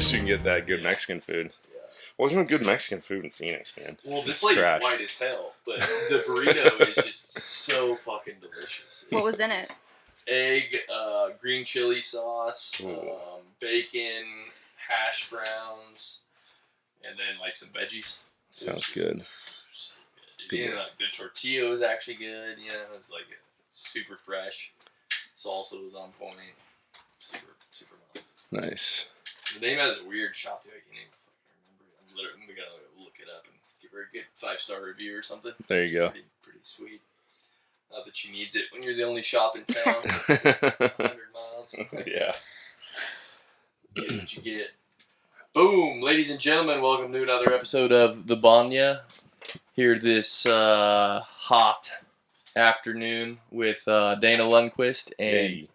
Just so you can get that good Mexican food. Wasn't there good Mexican food in Phoenix, man? Well, this lady's white as hell, but the burrito is just so fucking delicious. What was in it? Egg, green chili sauce, bacon, hash browns, and then like some veggies. Sounds good. So good. Dude. The tortilla was actually good. You know, it was like super fresh. Salsa was on point. Super well. Nice. The name has a weird shop too. I can't even fucking remember it. We gotta look it up and give her a good 5-star review or something. There you go. Pretty sweet. Not that she needs it when you're the only shop in town. 100 miles. Yeah. Get what you get. Boom! Ladies and gentlemen, welcome to another episode of The Banya. Here this hot afternoon with Dana Lundquist. And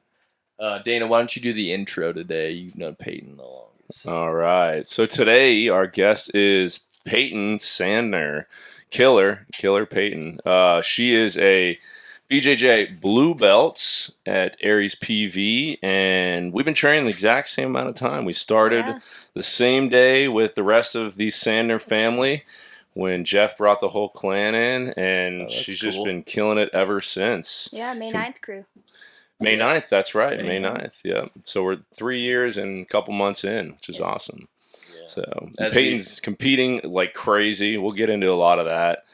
Dana, why don't you do the intro today? You've known Peyton the longest. All right. So today our guest is Peyton Sandner. Killer Peyton. She is a BJJ Blue Belts at Aries PV, and we've been training the exact same amount of time. We started the same day with the rest of the Sandner family when Jeff brought the whole clan in, and she's just been killing it ever since. Yeah, May 9th crew. May 9th, that's right, May 9th, yeah. So we're 3 years and a couple months in, which is awesome. Yeah. So Peyton's competing like crazy. We'll get into a lot of that.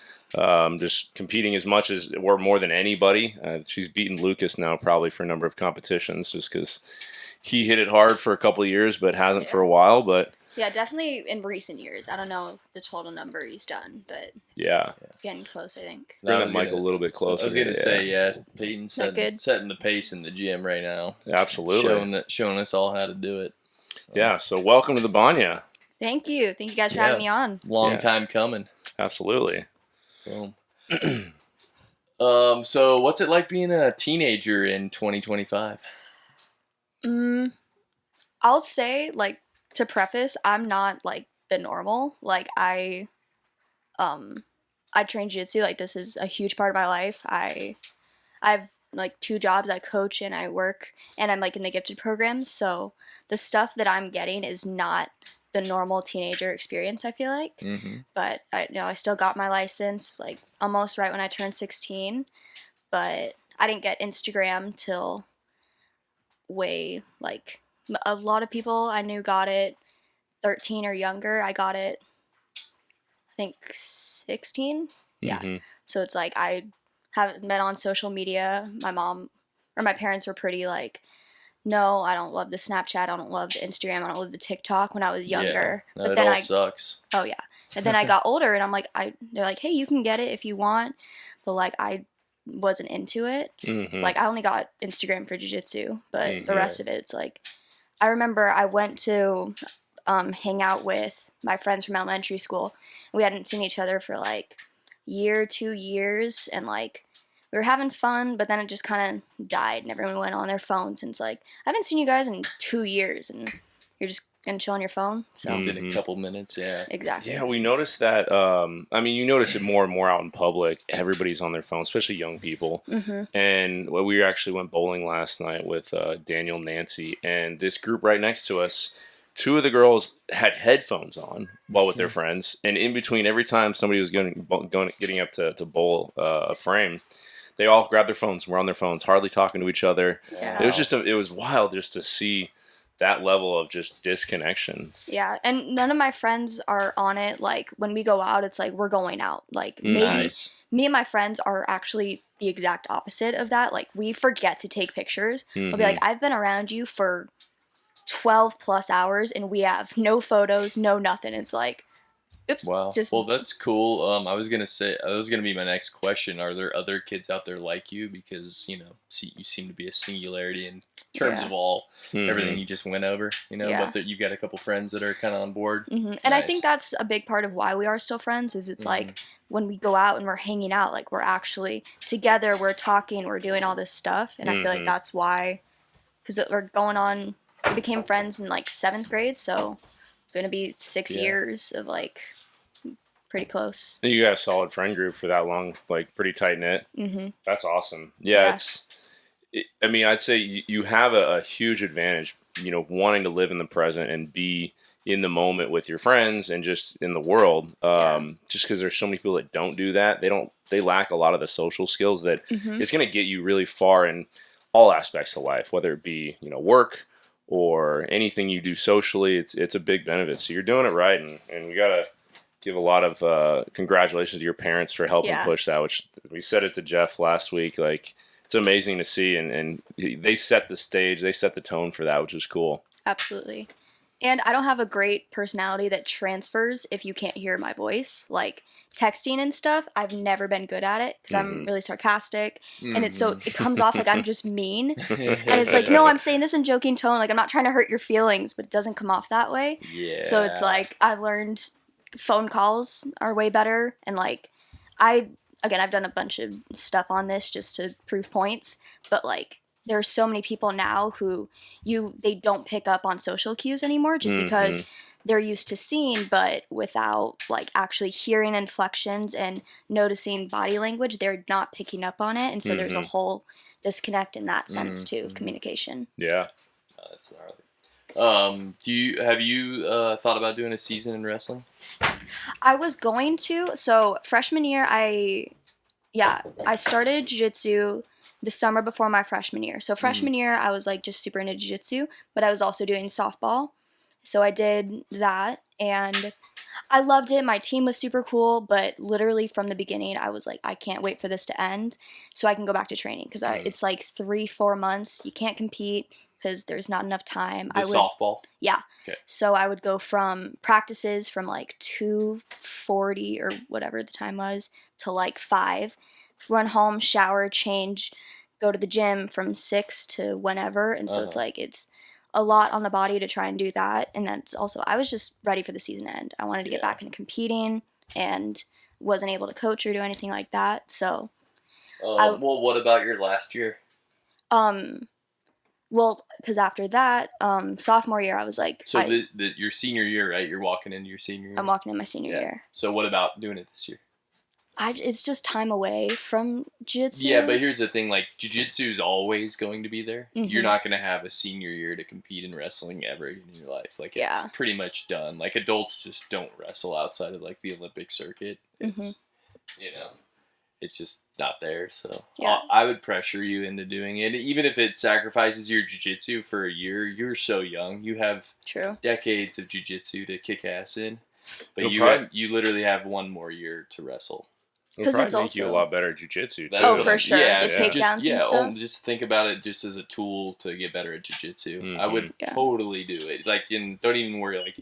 Just competing as much as or more than anybody. She's beaten Lucas now probably for a number of competitions just because he hit it hard for a couple of years but hasn't for a while. But yeah, definitely in recent years. I don't know the total number he's done, but getting close, I think. Bring that mic a little bit closer. I was going to say, Peyton's setting the pace in the gym right now. Absolutely. Showing us all how to do it. Yeah, so welcome to the Banya. Thank you. Thank you guys for having me on. Long time coming. Absolutely. So what's it like being a teenager in 2025? I'll say, like, to preface, I'm not like the normal. Like I train jiu-jitsu. Like this is a huge part of my life. I've like 2 jobs. I coach and I work, and I'm like in the gifted program. So the stuff that I'm getting is not the normal teenager experience, I feel like. But I still got my license like almost right when I turned 16, but I didn't get Instagram till way, like, a lot of people I knew got it 13 or younger. I got it, I think, 16. Yeah. So it's like I haven't been on social media. My mom or my parents were pretty like, no, I don't love the Snapchat, I don't love the Instagram, I don't love the TikTok when I was younger. Yeah, but then sucks. Oh yeah. And then I got older and I'm like, they're like, hey, you can get it if you want. But like I wasn't into it. Like I only got Instagram for jiu-jitsu, but the rest of it, it's like, I remember I went to hang out with my friends from elementary school. We hadn't seen each other for like year, 2 years, and like we were having fun, but then it just kind of died and everyone went on their phones, and it's like, I haven't seen you guys in 2 years and you're just gonna chill on your phone. So in a couple minutes, exactly. Yeah, we noticed that. I mean, you notice it more and more out in public. Everybody's on their phone, especially young people. And we actually went bowling last night with Daniel, Nancy, and this group right next to us. 2 of the girls had headphones on while with their friends, and in between, every time somebody was getting up to bowl a frame, they all grabbed their phones, were on their phones, hardly talking to each other. Yeah. It was just it was wild just to see that level of just disconnection. Yeah, and none of my friends are on it. Like when we go out, it's like we're going out. Like maybe me and my friends are actually the exact opposite of that. Like we forget to take pictures. We'll be like, I've been around you for 12 plus hours and we have no photos, no nothing. It's like, oops. Wow. Well, that's cool. I was gonna be my next question. Are there other kids out there like you? Because you seem to be a singularity in terms of all everything you just went over. But that you've got a couple friends that are kind of on board. And I think that's a big part of why we are still friends. Is it's like when we go out and we're hanging out, like we're actually together, we're talking, we're doing all this stuff, and I feel like that's why, because we're going on. We became friends in like 7th grade, so gonna be 6 years of like pretty close. You got a solid friend group for that long, like pretty tight knit. That's awesome. Yeah. I'd say you have a huge advantage, wanting to live in the present and be in the moment with your friends and just in the world. Just because there's so many people that don't do that. They lack a lot of the social skills that it's going to get you really far in all aspects of life, whether it be, work or anything you do socially. It's a big benefit. So you're doing it right. And we got to give a lot of congratulations to your parents for helping push that, which we said it to Jeff last week. Like, it's amazing to see. And they set the stage, they set the tone for that, which is cool. Absolutely. And I don't have a great personality that transfers if you can't hear my voice. Like texting and stuff, I've never been good at it because I'm really sarcastic. And it comes off like I'm just mean. And it's like, no, I'm saying this in joking tone. Like, I'm not trying to hurt your feelings, but it doesn't come off that way. Yeah. So it's like, I learned phone calls are way better. And like, I've done a bunch of stuff on this just to prove points. But like, there are so many people now who they don't pick up on social cues anymore just because they're used to seeing, but without like actually hearing inflections and noticing body language, they're not picking up on it. And so there's a whole disconnect in that sense too of communication. Yeah. That's gnarly. Have you thought about doing a season in wrestling? I was going to. So freshman year, I started jiu-jitsu the summer before my freshman year. So freshman year, I was like just super into jiu-jitsu, but I was also doing softball. So I did that and I loved it. My team was super cool, but literally from the beginning, I was like, I can't wait for this to end so I can go back to training because it's like 3-4 months. You can't compete because there's not enough time. Softball? Yeah. Okay. So I would go from practices from like 2:40 or whatever the time was to like 5, run home, shower, change, go to the gym from 6 to whenever. And so it's like, it's a lot on the body to try and do that. And that's also, I was just ready for the season to end. I wanted to get back into competing and wasn't able to coach or do anything like that. So, well, what about your last year? Well, because after that, sophomore year, I was like... So your senior year, right? You're walking into your senior year? I'm walking in my senior year. So what about doing it this year? It's just time away from jiu-jitsu. Yeah, but here's the thing, like, jiu-jitsu is always going to be there. You're not going to have a senior year to compete in wrestling ever in your life. Like, it's pretty much done. Like, adults just don't wrestle outside of, like, the Olympic circuit. It's, it's just not there. So I would pressure you into doing it. Even if it sacrifices your jiu-jitsu for a year, you're so young. You have decades of jiu-jitsu to kick ass in. But you literally have one more year to wrestle. It'll probably make you a lot better at jiu-jitsu, too. Oh, for sure. Yeah, the takedowns and stuff. Just think about it just as a tool to get better at jiu-jitsu. I would totally do it. Like, don't even worry. Like,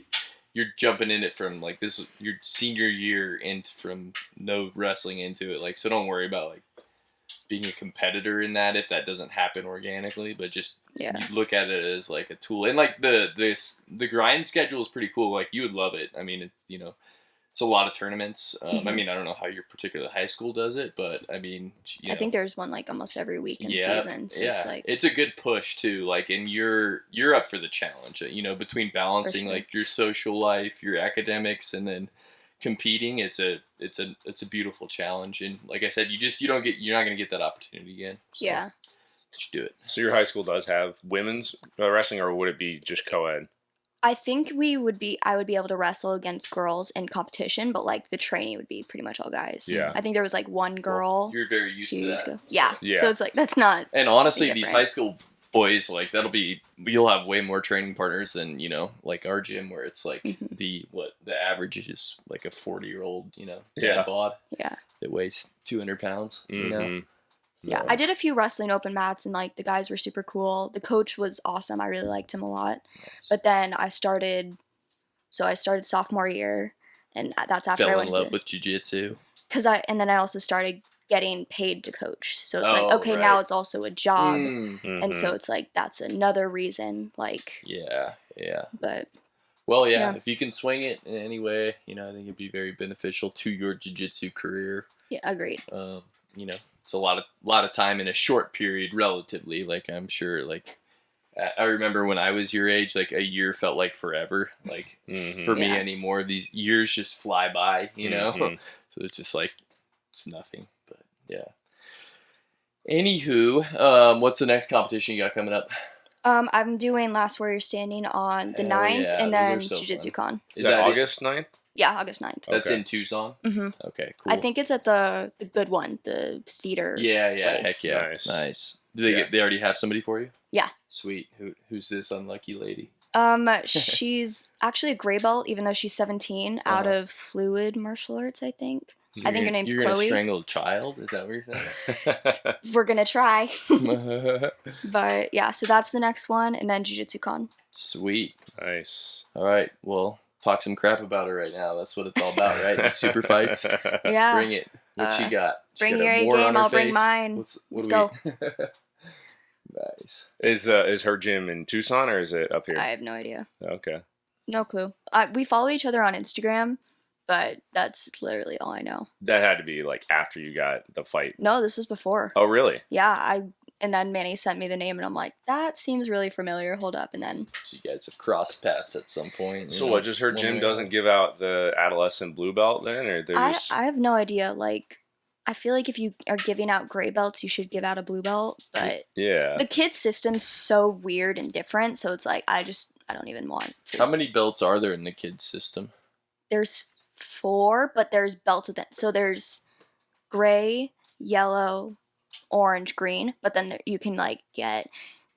you're jumping in it from, like, this your senior year into from no wrestling into it. Like, so don't worry about, like, being a competitor in that if that doesn't happen organically. But just you look at it as, like, a tool. And, like, the grind schedule is pretty cool. Like, you would love it. I mean, it's a lot of tournaments. I mean, I don't know how your particular high school does it, but I mean, I think there's one like almost every week in season. So it's like it's a good push too. Like, and you're up for the challenge. Between balancing like your social life, your academics, and then competing, it's a beautiful challenge. And like I said, you're not going to get that opportunity again. So you should do it. So your high school does have women's wrestling, or would it be just co-ed? I think I would be able to wrestle against girls in competition, but like the training would be pretty much all guys. Yeah. I think there was like one girl. Well, you're very used to that. Yeah. So it's like, that's not. And honestly, these high school boys, like you'll have way more training partners than, like our gym where it's like the average is like a 40-year-old, dad bod. Yeah. That weighs 200 pounds, Yeah, I did a few wrestling open mats, and like the guys were super cool. The coach was awesome. I really liked him a lot. Nice. But then I started sophomore year, and that's after I went in love with jiu-jitsu. And then I also started getting paid to coach. So it's like, okay, now it's also a job, and so it's like that's another reason. Like But well, if you can swing it in any way, I think it'd be very beneficial to your jiu-jitsu career. Yeah, agreed. It's a lot of time in a short period, relatively. Like, I'm sure, like, I remember when I was your age, like, a year felt like forever. Like, for me anymore, these years just fly by, So it's just like, it's nothing. But, yeah. Anywho, what's the next competition you got coming up? I'm doing Last Warrior Standing on the Hell 9th, yeah, and those are then so Jiu-Jitsu fun. Con. Is that it? August 9th? Yeah, August 9th. That's Okay. in Tucson? Mm-hmm. Okay, cool. I think it's at the good one, the theater. Yeah, place. heck yeah. Nice. Do they already have somebody for you? Yeah. Sweet. Who's this unlucky lady? She's actually a gray belt, even though she's 17, out of Fluid Martial Arts, I think. So I think her name's You're Chloe. gonna strangle a child? Is that what you're saying? We're gonna try. But yeah, so that's the next one, and then Jiu-Jitsu Con. Sweet. Nice. All right. Well, talk some crap about her right now. That's what it's all about, right? The super fights. Yeah. Bring it. What she got? Bring got your a A wart on game, her I'll bring face? mine. Let's go. Nice. Is her gym in Tucson or is it up here? I have no idea. Okay. No clue. We follow each other on Instagram, but that's literally all I know. That had to be like after you got the fight. No, this is before. Oh, really? Yeah, and then Manny sent me the name, and I'm like, that seems really familiar. Hold up, and then So you guys have crossed paths at some point. So what? Just her gym doesn't give out the adolescent blue belt then, or there's? I have no idea. Like, I feel like if you are giving out gray belts, you should give out a blue belt. But Yeah. the kids' system's so weird and different, so it's like I don't even want to. How many belts are there in the kids' system? There's 4, but there's belts within. So there's gray, yellow, orange, green, but then you can like get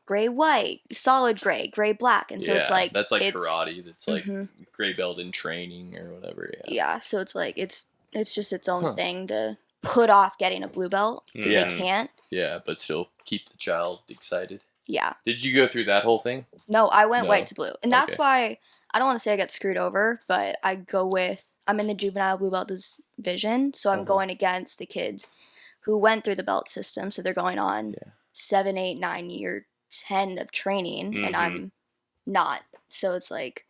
gray, white, solid gray, gray, black, and so it's like that's like karate. That's like Mhm. gray belt in training or whatever. Yeah. Yeah, so it's like it's just its own thing to put off getting a blue belt because Yeah. they can't. Yeah, but still keep the child excited. Yeah. Did you go through that whole thing? No, I went No. white to blue, and that's Okay. why I don't want to say I got screwed over, but I'm in the juvenile blue belt division, so I'm going against the kids who went through the belt system, so they're going on 7, 8, 9 year 10 of training, and I'm not. So it's like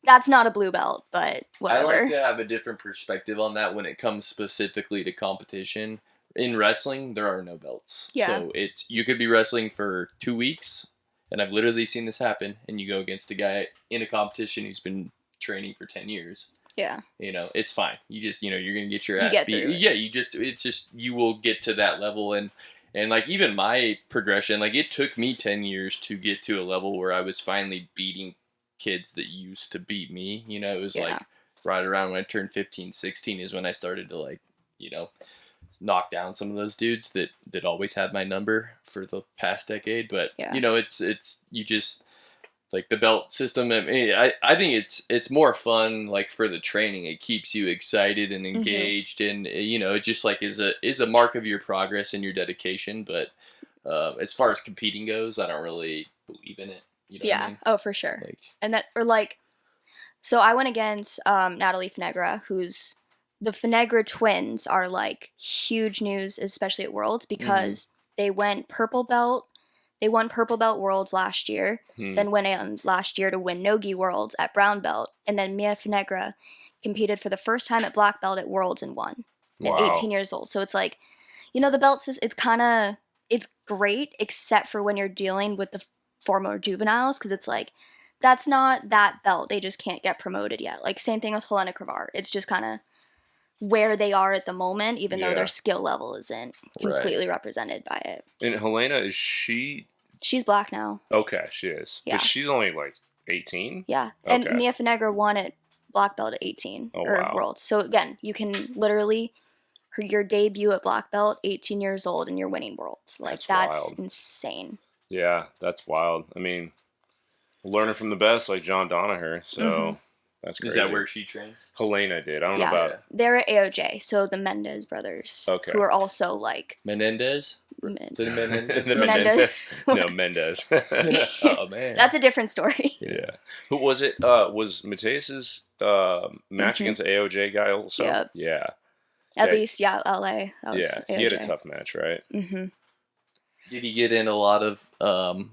that's not a blue belt, but whatever. I like to have a different perspective on that when it comes specifically to competition. In wrestling, there are no belts. Yeah. So you could be wrestling for 2 weeks, and I've literally seen this happen, and you go against a guy in a competition who's been training for 10 years. Yeah. It's fine. You just, you're going to get your You ass get beat. through it. Yeah, it's just, you will get to that level. And like, even my progression, like, it took me 10 years to get to a level where I was finally beating kids that used to beat me. It was like right around when I turned 15, 16 is when I started to, like, knock down some of those dudes that always had my number for the past decade. But, it's you just... Like the belt system, I mean, I think it's more fun. Like for the training, it keeps you excited and engaged, and it just like is a mark of your progress and your dedication. But as far as competing goes, I don't really believe in it. You know what I mean? Oh, for sure. Like, And that, or like, so I went against Natalie Finegra, who's the Finegra twins are like huge news, especially at Worlds, because they went purple belt. They won Purple Belt Worlds last year, then went on last year to win Nogi Worlds at Brown Belt, and then Mia Finegra competed for the first time at Black Belt at Worlds and won at 18 years old. So it's like, the belt system, it's great, except for when you're dealing with the former juveniles, because it's like, that's not that belt. They just can't get promoted yet. Like, same thing with Helena Kravar. It's just kind of where they are at the moment, even though their skill level isn't completely represented by it. And Helena, is she? She's black now. Okay, she is. Yeah. But she's only like 18? Yeah. Okay. And Mia Finegra won at black belt at 18 Worlds. So again, you can literally your debut at black belt, 18 years old, and you're winning Worlds. Like that's insane. Yeah, that's wild. I mean, learning from the best, like John Donaher. So that's crazy. is that where she trains? Helena did. I don't know about. They're at AOJ, so the Mendez brothers. Okay. Who are also like Menendez? The Menendez. Menendez. No, Mendez. Oh man, That's a different story. Yeah. Who was it? Was Mateus's match against the AOJ guy also? Yep. Yeah. At least, LA. That was Yeah. AOJ. He had a tough match, right? Mm-hmm. Did he get in a lot of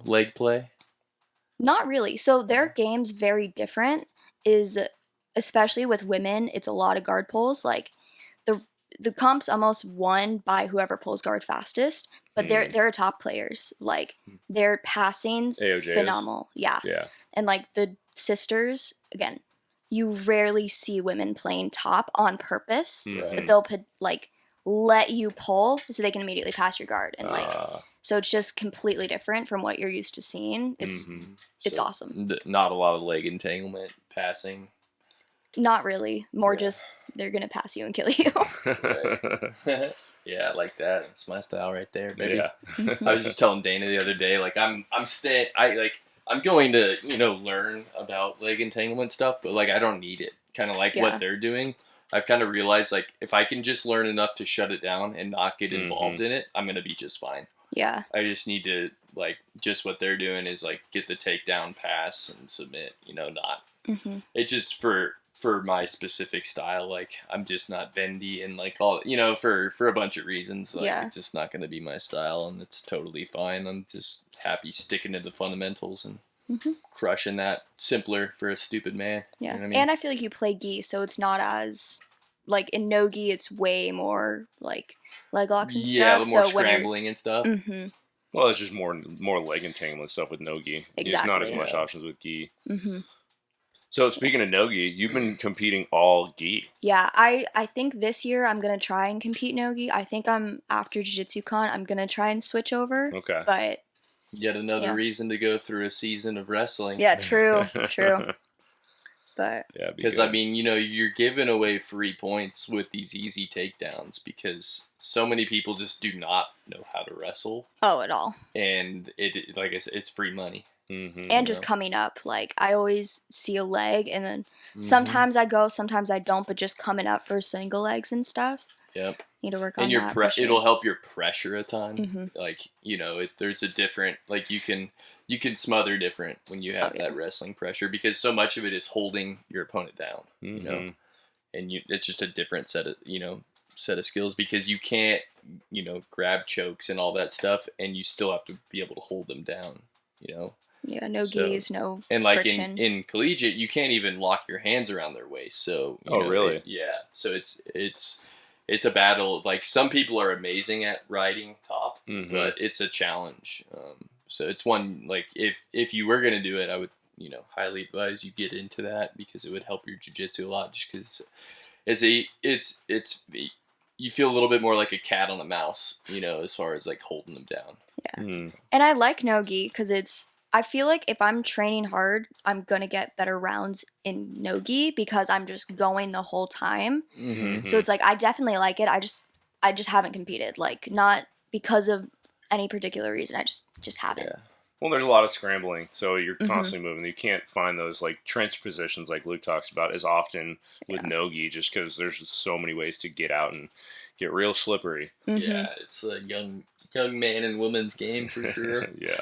leg play? Not really. So their game's very different. Especially with women, it's a lot of guard pulls. Like the comp's almost won by whoever pulls guard fastest, but they're top players. Like their passing's AOJ phenomenal. Yeah. Yeah. And like the sisters, again, you rarely see women playing top on purpose, but they'll let you pull so they can immediately pass your guard. And like So it's just completely different from what you're used to seeing. It's So, awesome. Not a lot of leg entanglement passing. Not really. More just they're gonna pass you and kill you. Yeah, I like that. That's my style right there, baby. Yeah. I was just telling Dana the other day, like I'm going to learn about leg entanglement stuff, but like I don't need it. Kind of like what they're doing. I've kind of realized like if I can just learn enough to shut it down and not get involved in it, I'm gonna be just fine. Yeah. I just need to like just what they're doing is like get the takedown, pass, and submit. Not. It just for my specific style, like I'm just not bendy and like all for a bunch of reasons. Like it's just not gonna be my style, and it's totally fine. I'm just happy sticking to the fundamentals and crushing that simpler for a stupid man. Yeah. You know what I mean? And I feel like you play gi, so it's not as like in no gi it's way more like leg locks and stuff. Yeah, more so scrambling and stuff. Well, it's just more leg entanglement stuff with no gi. Exactly. There's not as much options with gi. So speaking of no gi, you've been competing all gi. Yeah, I think this year I'm gonna try and compete no gi. I think after Jiu-Jitsu Con I'm gonna try and switch over. Okay. But yet another reason to go through a season of wrestling. Yeah, true. But yeah, because I mean, you're giving away free points with these easy takedowns because so many people just do not know how to wrestle. Oh, at all. And it, like I said, it's free money. And just coming up, like I always see a leg, and then sometimes I go, sometimes I don't. But just coming up for single legs and stuff. Yep. Need to work on and that. it'll help your pressure a ton. Like there's a different like you can smother different when you have that wrestling pressure because so much of it is holding your opponent down. And it's just a different set of skills because you can't grab chokes and all that stuff, and you still have to be able to hold them down. Yeah, no gis, no and like friction. in collegiate, you can't even lock your hands around their waist. So really? So it's a battle. Like some people are amazing at riding top, but it's a challenge. So it's one like if you were gonna do it, I would highly advise you get into that because it would help your jiu-jitsu a lot. Just because it's you feel a little bit more like a cat on a mouse, as far as like holding them down. Yeah, and I like no gi because I feel like if I'm training hard, I'm gonna get better rounds in no gi because I'm just going the whole time. So it's like I definitely like it. I just haven't competed, like not because of any particular reason. I just haven't. Yeah. Well, there's a lot of scrambling, so you're constantly moving. You can't find those like trench positions like Luke talks about as often with no gi, just because there's just so many ways to get out and get real slippery. Yeah, it's a young man and woman's game for sure. Yeah.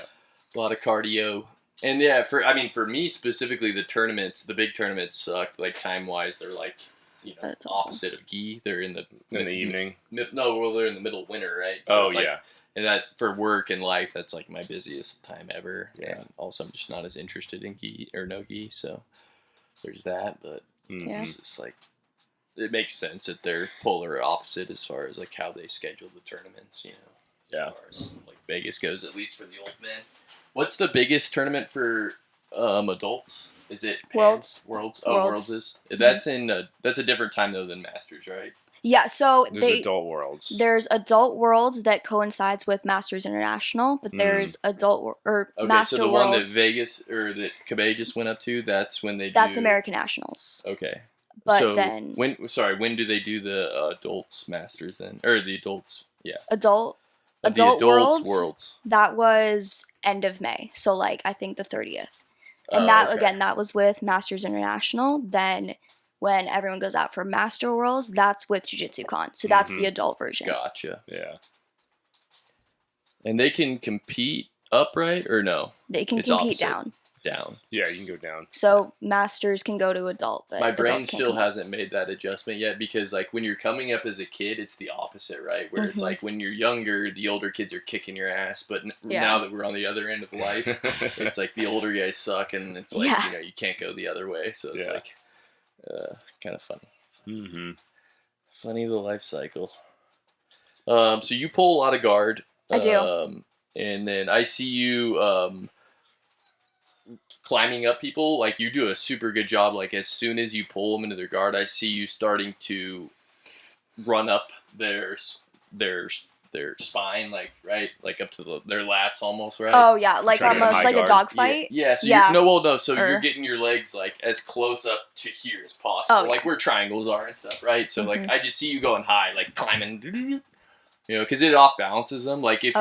A lot of cardio. And yeah, for me specifically, the big tournaments suck. Like time wise, they're like, opposite of gi. They're in the evening. No, well, they're in the middle of winter, right? So and that for work and life, that's like my busiest time ever. Yeah. And also, I'm just not as interested in gi or no gi, so there's that. But it's just like it makes sense that they're polar opposite as far as like how they schedule the tournaments. Yeah. As far as like Vegas goes, at least for the old men. What's the biggest tournament for adults? Is it Worlds? Worlds. Oh, Worlds is. That's that's a different time though than Masters, right? Yeah. So there's adult worlds. There's adult worlds that coincides with Masters International, but there's adult Master so the Worlds. one that Vegas or that Kobe just went up to, that's when they. That's American Nationals. Okay. But so then when do they do the adults Masters then, or the adults? Yeah. Adult Worlds. That was end of May, so like I think the 30th. And that was with Masters International. Then when everyone goes out for Master Worlds, that's with Jiu-Jitsu Con. So that's the adult version. Gotcha. Yeah. And they can compete upright or no? They can compete down. Down. Yeah, you can go down. So Masters can go to adult, but my brain still hasn't made that adjustment yet because like when you're coming up as a kid, it's the opposite, right? Where it's like when you're younger, the older kids are kicking your ass, but now that we're on the other end of life, it's like the older guys suck, and it's like you can't go the other way. So it's like kind of funny. Funny the life cycle. So you pull a lot of guard. I do. And then I see you climbing up people. Like you do a super good job. Like as soon as you pull them into their guard, I see you starting to run up their their spine, like right, like up to their lats almost, right? Oh yeah, like Try to get a almost high like a guard. dog fight. Yeah. So Yeah. So you're getting your legs like as close up to here as possible, Oh, yeah. like where triangles are and stuff, right? So like Mhm. I just see you going high, like climbing. You know, because it off balances them. Like if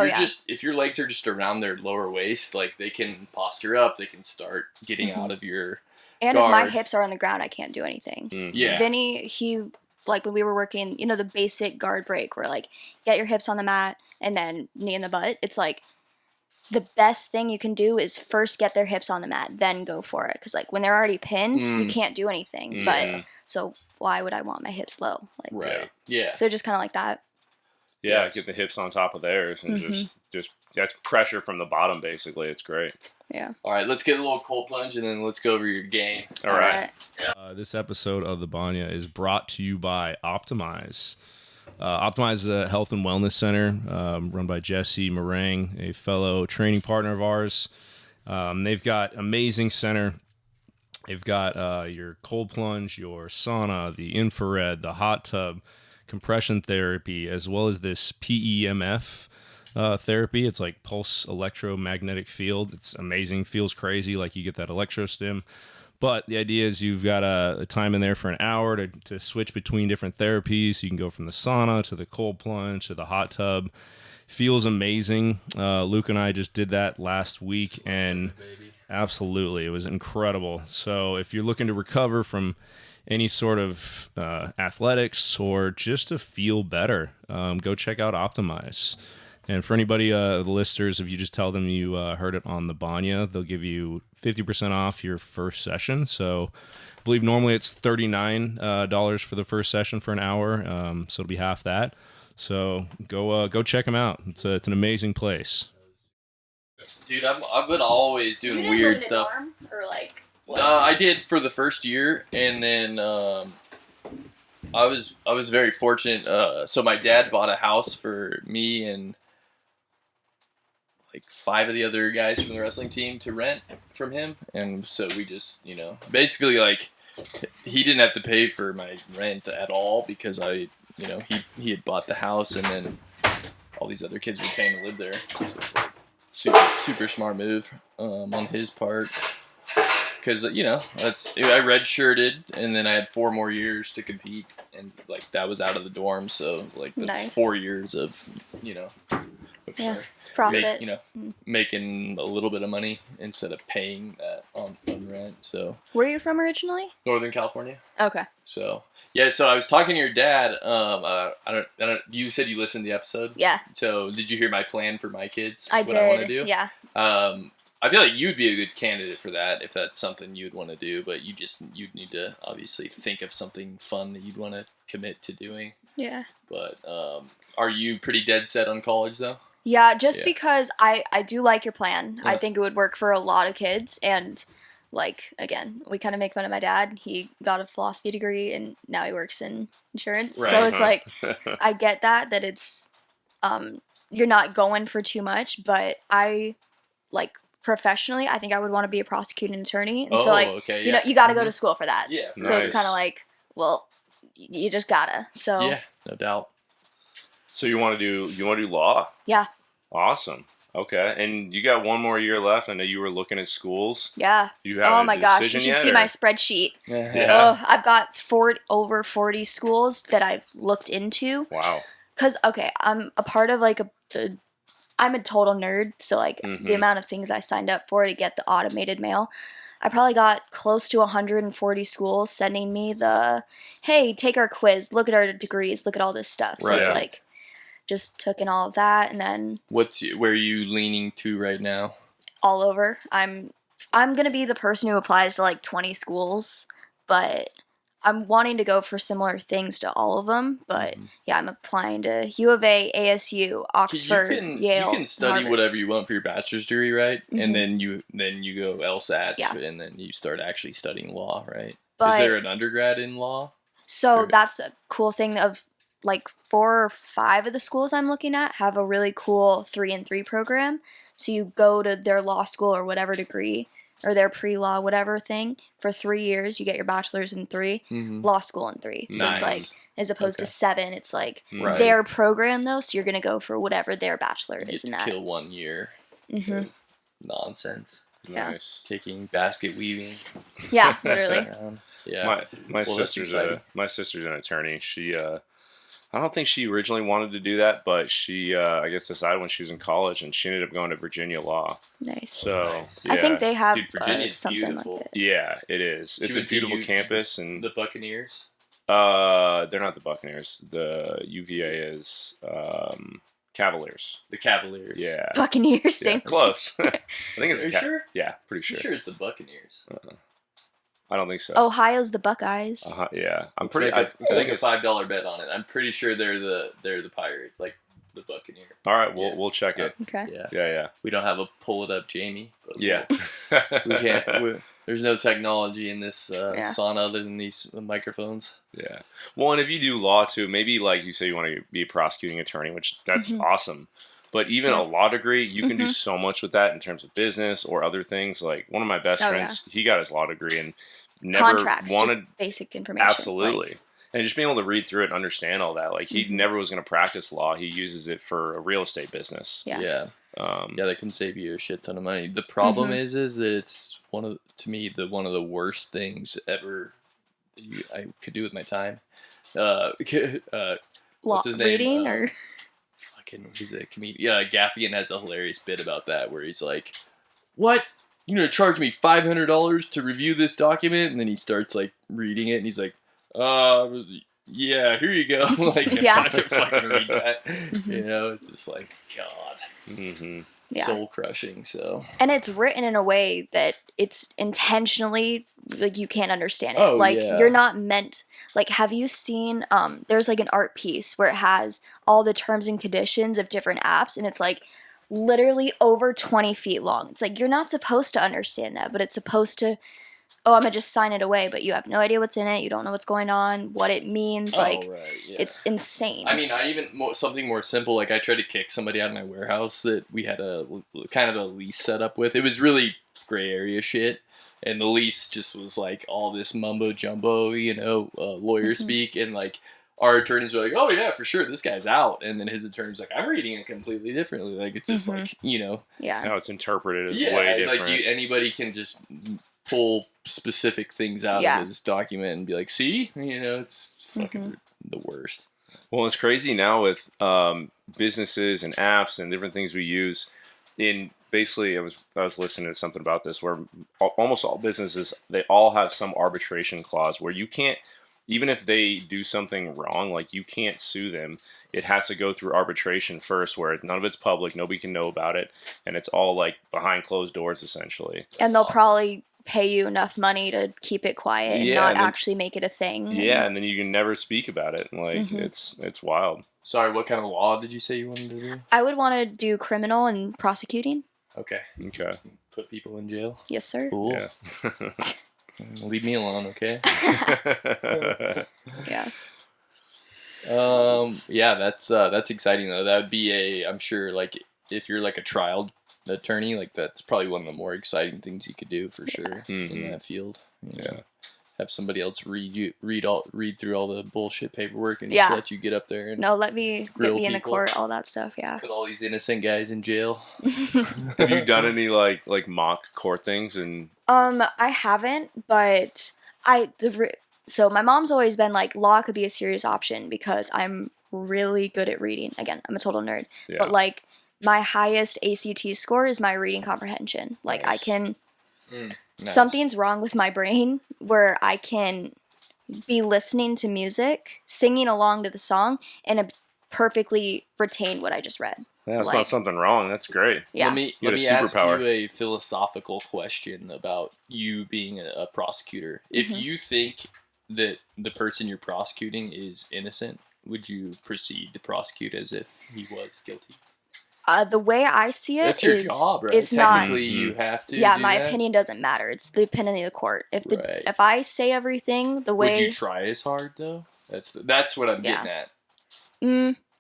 if your legs are just around their lower waist, like they can posture up, they can start getting out of your And guard. if my hips are on the ground, I can't do anything. Mhm. Yeah. Vinny, he like when we were working, you know, the basic guard break where like get your hips on the mat and then knee in the butt. It's like the best thing you can do is first get their hips on the mat, then go for it. Because like when they're already pinned, you can't do anything. But so why would I want my hips low? Like Right. Yeah. So just kind of like that. Yeah, Yes. get the hips on top of theirs and just that's pressure from the bottom basically. It's great. Yeah. All right, let's get a little cold plunge and then let's go over your game. All right. This episode of the Banya is brought to you by Optimize. Optimize is a health and wellness center run by Jesse Meringue, a fellow training partner of ours. They've got amazing center. They've got your cold plunge, your sauna, the infrared, the hot tub, compression therapy, as well as this PEMF therapy. It's like pulse electromagnetic field. It's amazing. Feels crazy, like you get that electro stim. But the idea is you've got a time in there for an hour to switch between different therapies. You can go from the sauna to the cold plunge to the hot tub. Feels amazing. Luke and I just did that last week, and absolutely, it was incredible. So if you're looking to recover from any sort of athletics or just to feel better, go check out Optimize. And for anybody, the listeners, if you just tell them you heard it on the Banya, they'll give you 50% off your first session. So I believe normally it's $39 for the first session for an hour, so it'll be half that. So go check them out. It's an amazing place. Dude, I've been always doing weird stuff. Dorm, or like I did for the first year, and then I was very fortunate. So my dad bought a house for me and like 5 of the other guys from the wrestling team to rent from him, and so we just, you know, basically like he didn't have to pay for my rent at all because he had bought the house, and then all these other kids were paying to live there. So it's like super smart move on his part, because I redshirted, and then I had 4 more years to compete, and like that was out of the dorm, so like that's Nice. 4 years of it's profit. making a little bit of money instead of paying that on rent. So Where are you from originally? Northern California. Okay. So yeah, so I was talking to your dad. I don't. You said you listened to the episode. Yeah. So did you hear my plan for my kids? I what did. I want to do? Yeah. I feel like you'd be a good candidate for that if that's something you'd want to do, but you'd need to obviously think of something fun that you'd want to commit to doing. Yeah. But are you pretty dead set on college though? Yeah, because I do like your plan. Yeah. I think it would work for a lot of kids, and like again, we kind of make fun of my dad. He got a philosophy degree and now he works in insurance. Right. So it's like I get that it's you're not going for too much, but I like professionally, I think I would want to be a prosecuting attorney. And so like okay, you know, you got to go to school for that. Yeah. So Nice. it's kind of like, well, you just gotta. So Yeah, no doubt. So you want to do law? Yeah. Awesome. Okay. And you got 1 more year left. I know you were looking at schools. Yeah. You have Oh a my gosh, you decision should yet, see or- my spreadsheet. Yeah. Oh, I've got over 40 schools that I've looked into. Wow. Cause okay, I'm a part of like I'm a total nerd, so like Mhm. the amount of things I signed up for to get the automated mail, I probably got close to 140 schools sending me hey, take our quiz, look at our degrees, look at all this stuff. So Right. it's like just took in all of that, and then Where are you leaning to right now? all over. I'm gonna be the person who applies to like 20 schools, but I'm wanting to go for similar things to all of them. But yeah, I'm applying to U of A, ASU, Oxford, Yale. You can study Harvard. whatever you want for your bachelor's degree, right? Mhm. And then you go LSAT, Yeah. and then you start actually studying law, right? But Is there an undergrad in law? so Or- that's the cool thing of like 4 or 5 of the schools I'm looking at have a really cool 3-in-3 program. So you go to their law school or whatever degree, or their pre-law, whatever thing, for 3 years. You get your bachelor's in 3, law school in 3. So Nice. it's like, as opposed to 7, it's like Right. their program, though, so you're going to go for whatever their bachelor You is get in to that. kill 1 year Mhm. of nonsense. Yeah. Nice. Kicking, basket weaving. Yeah, literally. around. Yeah. My Well, that's sister's exciting. an attorney. She I don't think she originally wanted to do that, but she I guess decided when she was in college, and she ended up going to Virginia Law. Nice. So Nice. yeah. I think they have Dude, Virginia's something beautiful. like it. Yeah, it is. She It's a went to beautiful campus, and The Buccaneers. they're not the Buccaneers. The UVA is Cavaliers. The Cavaliers. Yeah. Buccaneers, Yeah, same. close. I think it's Are you sure? Yeah, pretty I'm sure. sure it's the Buccaneers. I don't think so. Ohio's the Buckeyes. Yeah, I'm Let's pretty. make I a, think a it's $5 bet on it. I'm pretty sure they're the Pirates, like the Buccaneer. all right. Yeah. We'll check it. Okay. Yeah. Yeah, We don't have a pull it up Jamie. But yeah. We can't. There's no technology in this Yeah. sauna other than these microphones. Yeah. Well, and if you do law too, maybe like you say you want to be a prosecuting attorney, which that's awesome. But even Yeah. a law degree, you can do so much with that in terms of business or other things. Like one of my best friends, he got his law degree and never Contracts, wanted just basic information. absolutely. Like, And just being able to read through it and understand all that. Like he never was going to practice law. He uses it for a real estate business. Yeah. Yeah. Yeah. That can save you a shit ton of money. The problem is that it's one of the worst things ever I could do with my time. law What's his name? reading or He's a comedian. Yeah, Gaffigan has a hilarious bit about that where he's like, "What? You're gonna charge me $500 to review this document?" And then he starts like reading it, and he's like, yeah, here you go." Like, Yeah. I can fucking read that. You know, it's just like, God, Yeah. soul crushing. So, and it's written in a way that it's intentionally like you can't understand it. Oh, like yeah. you're not meant like have you seen there's like an art piece where it has all the terms and conditions of different apps and it's like literally over 20 feet long. It's like you're not supposed to understand that, but it's supposed to I'm gonna just sign it away, but you have no idea what's in it, you don't know what's going on, what it means, like right, yeah. it's insane. I mean, something more simple. Like I tried to kick somebody out of my warehouse that we had a kind of a lease set up with. It was really gray area shit, and the lease just was like all this mumbo jumbo, lawyer speak, and like our attorneys were like, "Oh yeah, for sure, this guy's out," and then his attorney's like, "I'm reading it completely differently." Like it's just like yeah. How it's interpreted is yeah, way different. like anybody can just pull specific things out of this document and be like, "See, it's fucking the worst." Well, it's crazy now with businesses and apps and different things we use. In basically, I was listening to something about this where almost all businesses, they all have some arbitration clause where you can't, even if they do something wrong, like you can't sue them. It has to go through arbitration first, where none of it's public, nobody can know about it, and it's all like behind closed doors essentially. And they'll awesome. probably pay you enough money to keep it quiet and not and then, actually make it a thing. Yeah, and then you can never speak about it. Like it's wild. Sorry, what kind of law did you say you wanted to do? I would want to do criminal and prosecuting. Okay. Okay. Put people in jail. Yes, sir. Cool. Yeah. Leave me alone, okay? Yeah. Yeah, that's exciting though. That would be I'm sure like if you're like a trial attorney, like that's probably one of the more exciting things you could do for sure in that field. Yeah. Have somebody else read through all the bullshit paperwork and just let you get up there and No, let me grill get me in the people. court, all that stuff. Yeah. put all these innocent guys in jail. Have you done any like mock court things and? I haven't, but so my mom's always been like, law could be a serious option because I'm really good at reading. Again, I'm a total nerd, Yeah. but like my highest ACT score is my reading comprehension. Like Nice. I can. Nice. Something's wrong with my brain where I can be listening to music, singing along to the song, and perfectly retain what I just read. Yeah, that's Like- not something wrong. That's great. Yeah. Let me You had a ask superpower. you a philosophical question about you being a prosecutor. If you think that the person you're prosecuting is innocent, would you proceed to prosecute as if he was guilty? The way I see it That's your is job, right? it's not. Technically, you have to. Yeah, do my that. opinion doesn't matter. It's the opinion of the court. Right. If I say everything the Would way you try as hard though? That's what I'm getting at.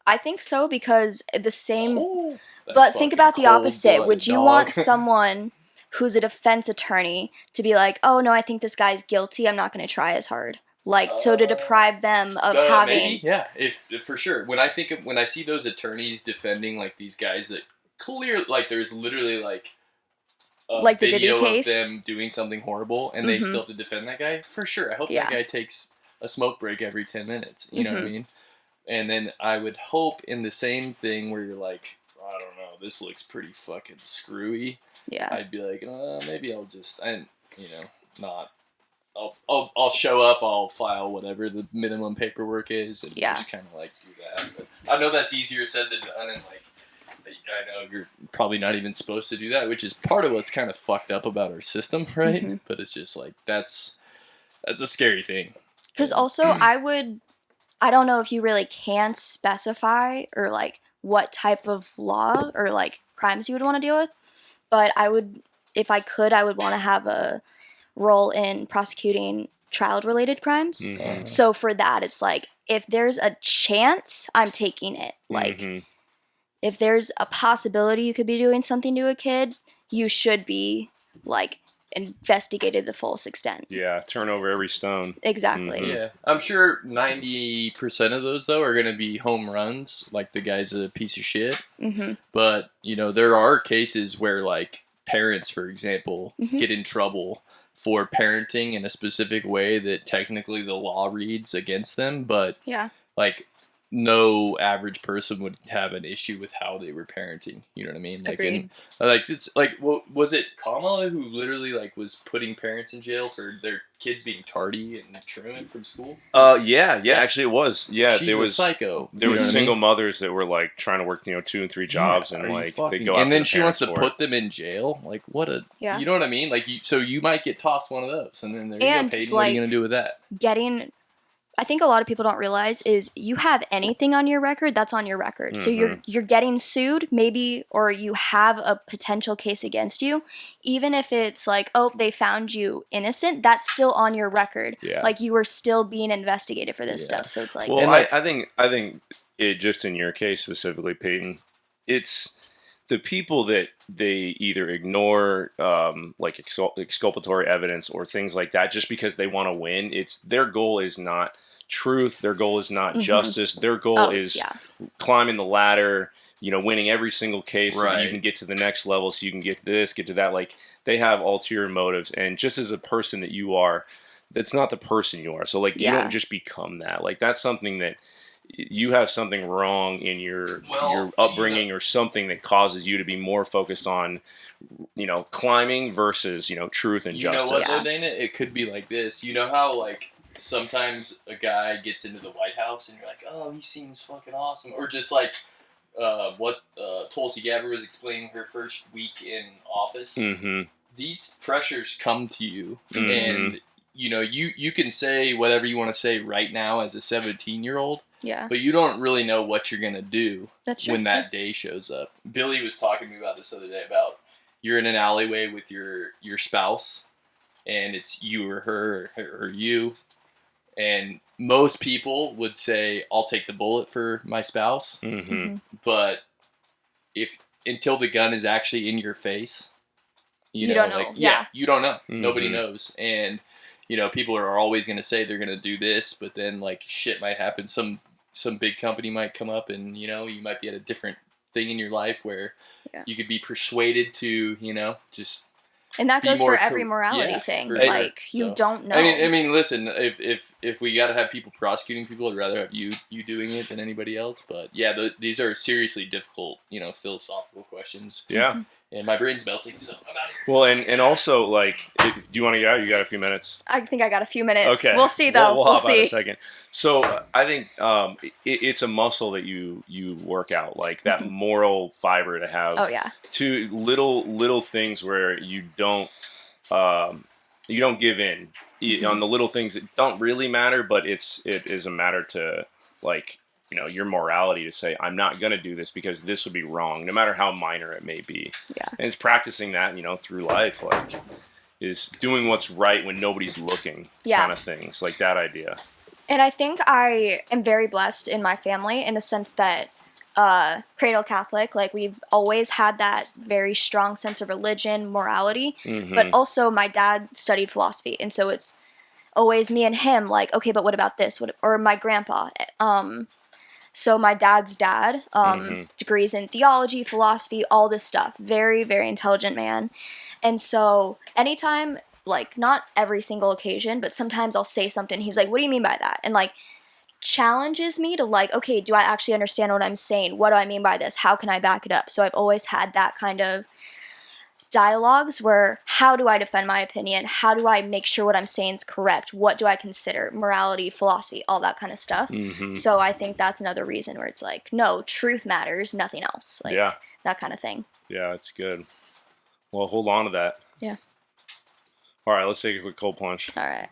I think so because the same. Oh, that's But think fucking about the opposite. cold-blooded, Would you dog. want someone who's a defense attorney to be like, oh no, I think this guy's guilty, I'm not going to try as hard. Like, so to deprive them of having... Maybe, yeah, if for sure. When I see those attorneys defending, like, these guys that clear, like, there's literally, like the video Diddy case? of them doing something horrible, and they still have to defend that guy, for sure. I hope that guy takes a smoke break every 10 minutes, you know what I mean? And then I would hope in the same thing where you're like, I don't know, this looks pretty fucking screwy. Yeah. I'd be like, maybe I'll just, not... I'll show up, I'll file whatever the minimum paperwork is, and just kind of, like, do that. But I know that's easier said than done, and, like, I know you're probably not even supposed to do that, which is part of what's kind of fucked up about our system, right? But it's just, like, that's a scary thing. Because also, I don't know if you really can specify, or, like, what type of law or, like, crimes you would want to deal with, but if I could, I would want to have a role in prosecuting child-related crimes. So for that, it's like, if there's a chance, I'm taking it. Like, if there's a possibility you could be doing something to a kid, you should be, like, investigated the fullest extent. Yeah, turn over every stone. Exactly. Yeah, I'm sure 90% of those, though, are going to be home runs, like the guy's a piece of shit. But, there are cases where, like, parents, for example, get in trouble for parenting in a specific way that technically the law reads against them, but like, no average person would have an issue with how they were parenting. You know what I mean? Like, Agreed. It's like, was it Kamala who literally, like, was putting parents in jail for their kids being tardy and truant from school? Yeah, actually it was. Yeah, She's there was a psycho. There was single mothers that were, like, trying to work 2 and 3 jobs, and, like, they go and after then the she wants to parents put them in jail. Like, what a you know what I mean? Like, so you might get tossed one of those, and then there you go, Peyton. What are you gonna do with that? I think a lot of people don't realize is you have anything on your record, that's on your record. So you're getting sued, maybe, or you have a potential case against you. Even if it's like, oh, they found you innocent, that's still on your record. Yeah. Like, you were still being investigated for this stuff. So it's like... Well, I think it, just in your case specifically, Peyton, it's the people that they either ignore, like, exculpatory evidence or things like that just because they want to win. It's their goal is not truth. Their goal is not justice. Their goal is climbing the ladder, winning every single case so that you can get to the next level, so you can get to this, get to that. Like, they have ulterior motives. And just as a person that you are, that's not the person you are. So, like, you don't just become that. Like, that's something that you have something wrong in your upbringing or something that causes you to be more focused on, climbing versus, truth and justice. You know what, though, Dana? It could be like this. You know how, like, sometimes a guy gets into the White House and you're like, oh, he seems fucking awesome. Or just like what Tulsi Gabbard was explaining her first week in office. These pressures come to you, and you can say whatever you want to say right now as a 17-year-old. Yeah. But you don't really know what you're going to do when that day shows up. Billy was talking to me about this other day about you're in an alleyway with your spouse, and it's you or her or you. And most people would say, I'll take the bullet for my spouse. But until the gun is actually in your face, you don't know. Like, you don't know. Nobody knows. And, people are always going to say they're going to do this, but then, like, shit might happen. Some big company might come up and, you might be at a different thing in your life where you could be persuaded to, just... And that goes for every morality thing. Like, you don't know. I mean, listen. If we got to have people prosecuting people, I'd rather have you doing it than anybody else. But yeah, these are seriously difficult, philosophical questions. Yeah. And my brain's melting, so I'm out of here. Well, and also, like, do you want to get out? You got a few minutes. I think I got a few minutes. Okay. We'll see, though. We'll hop see. out in a second. So I think it's a muscle that you work out, like that moral fiber to have. Oh yeah. To little things where you don't give in on the little things that don't really matter, but it is a matter to, like, your morality to say, I'm not going to do this because this would be wrong, no matter how minor it may be. Yeah. And it's practicing that, through life, like, is doing what's right when nobody's looking, kind of things, like that idea. And I think I am very blessed in my family in the sense that cradle Catholic. Like, we've always had that very strong sense of religion, morality. Mm-hmm. But also, my dad studied philosophy, and so it's always me and him. Like, okay, but what about this? Or my grandpa. So my dad's dad, degrees in theology, philosophy, all this stuff. Very, very intelligent man. And so anytime, like, not every single occasion, but sometimes I'll say something. He's like, what do you mean by that? And, like, challenges me to, like, okay, do I actually understand what I'm saying? What do I mean by this? How can I back it up? So I've always had that kind of dialogues where, how do I defend my opinion? How do I make sure what I'm saying is correct? What do I consider? Morality, philosophy, all that kind of stuff. Mm-hmm. So I think that's another reason where it's like, no, truth matters, nothing else. Like, Yeah. that kind of thing. Yeah, it's good. Well, hold on to that. Yeah. All right, let's take a quick cold plunge. All right.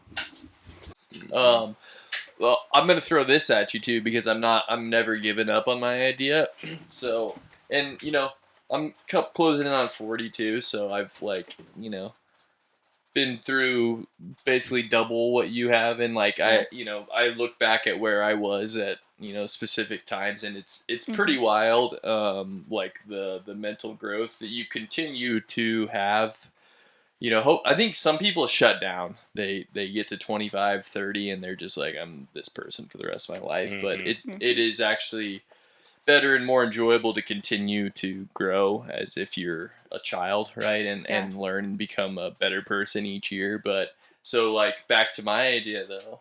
Well, I'm gonna throw this at you too because I'm never giving up on my idea. So, and I'm closing in on 42, so I've been through basically double what you have, and I look back at where I was at specific times, and it's pretty wild. The mental growth that you continue to have. I think some people shut down. They get to 25, 30, and they're just like, I'm this person for the rest of my life. Mm-hmm. But it is actually better and more enjoyable to continue to grow as if you're a child, right? And learn and become a better person each year. But so back to my idea though,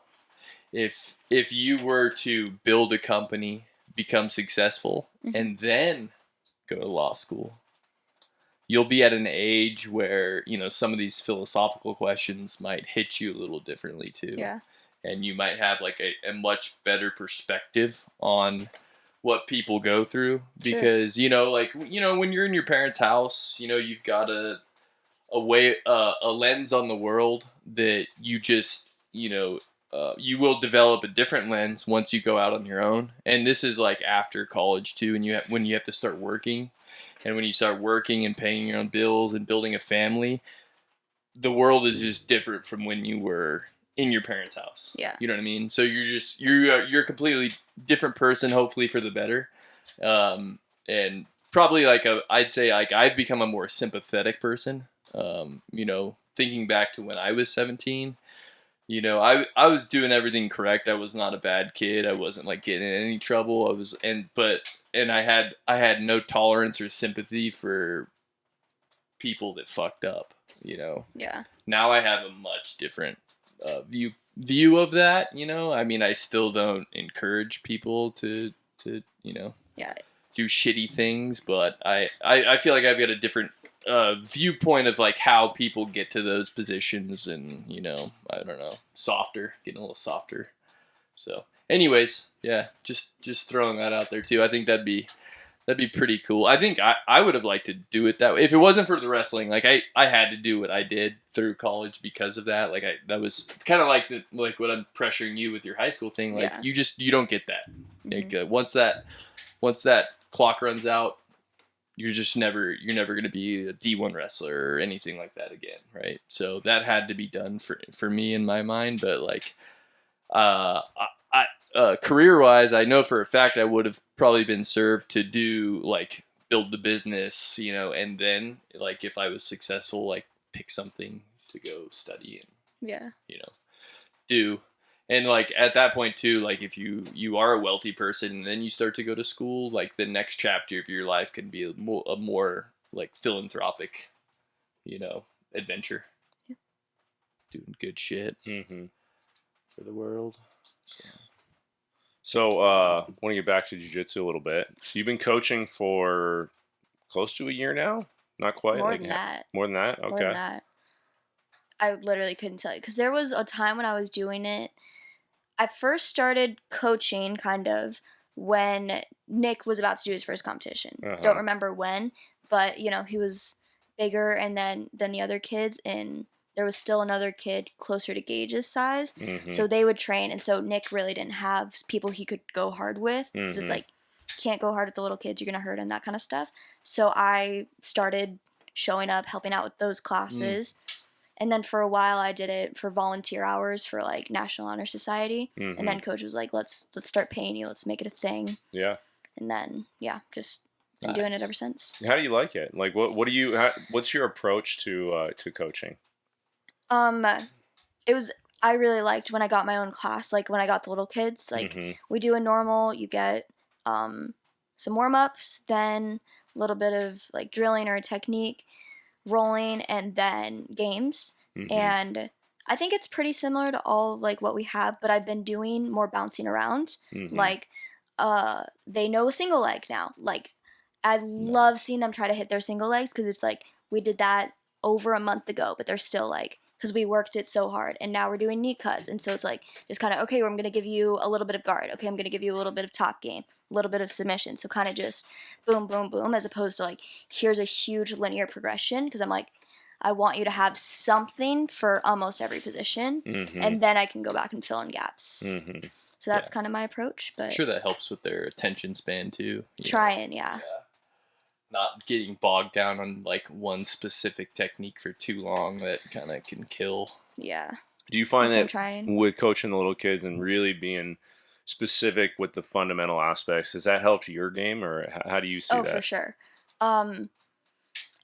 if you were to build a company, become successful, and then go to law school, you'll be at an age where, some of these philosophical questions might hit you a little differently too. Yeah. And you might have a much better perspective on what people go through because, when you're in your parents' house, you've got a lens on the world that you just, you will develop a different lens once you go out on your own. And this is after college too. And when you have to start working. And when you start working and paying your own bills and building a family, the world is just different from when you were in your parents' house. Yeah. You know what I mean? So you're a completely different person, hopefully for the better. And probably I'd say I've become a more sympathetic person. Thinking back to when I was 17, I was doing everything correct. I was not a bad kid. I wasn't getting in any trouble. I had no tolerance or sympathy for people that fucked up, Yeah. Now I have a much different view of that, I mean, I still don't encourage people to Yeah. do shitty things, but I feel like I've got a different viewpoint of how people get to those positions, and I don't know, getting a little softer. So anyways, yeah, just throwing that out there too. I think that'd be pretty cool. I think I would have liked to do it that way if it wasn't for the wrestling. I had to do what I did through college because of that. That was kind of like what I'm pressuring you with your high school thing. You don't get that. Once that clock runs out, you're never going to be a D1 wrestler or anything like that again, right? So that had to be done for me in my mind. But career-wise, I know for a fact I would have probably been served to do build the business, and then if I was successful, pick something to go study and do. And at that point too, if you are a wealthy person and then you start to go to school, the next chapter of your life can be a more philanthropic, adventure. Yeah. Doing good shit for the world. So I want to get back to jiu-jitsu a little bit. So you've been coaching for close to a year now? Not quite? More than that. More than that? Okay. More than that. I literally couldn't tell you. Because there was a time when I was doing it. I first started coaching kind of when Nick was about to do his first competition. Don't remember when, but, he was bigger and then than the other kids, and there was still another kid closer to Gage's size. So they would train, and so Nick really didn't have people he could go hard with. Because it's can't go hard with the little kids, you're going to hurt them, that kind of stuff. So I started showing up, helping out with those classes. And then for a while I did it for volunteer hours for National Honor Society. And then coach was like, let's start paying you. Let's make it a thing. Yeah. And then, yeah, just been doing it ever since. How do you like it? Like, what's your approach to coaching? I really liked when I got my own class, like when I got the little kids, like we do a normal, you get some warm-ups, then a little bit of like drilling or a technique, rolling, and then games. And I think it's pretty similar to all like what we have, but I've been doing more bouncing around. Like they know a single leg now. Like I love seeing them try to hit their single legs, because it's like we did that over a month ago, but they're still like, because we worked it so hard, and now we're doing knee cuts. And so it's like, just kind of, okay, I'm going to give you a little bit of guard. Okay, I'm going to give you a little bit of top game, a little bit of submission. So kind of just boom, boom, boom, as opposed to like, here's a huge linear progression, because I'm like, I want you to have something for almost every position, and then I can go back and fill in gaps. So that's kind of my approach. But I'm sure that helps with their attention span too. Trying, yeah. Not getting bogged down on like one specific technique for too long that kind of can kill. Yeah. Do you find That's that with coaching the little kids and really being specific with the fundamental aspects, has that helped your game, or how do you see that? Oh, for sure.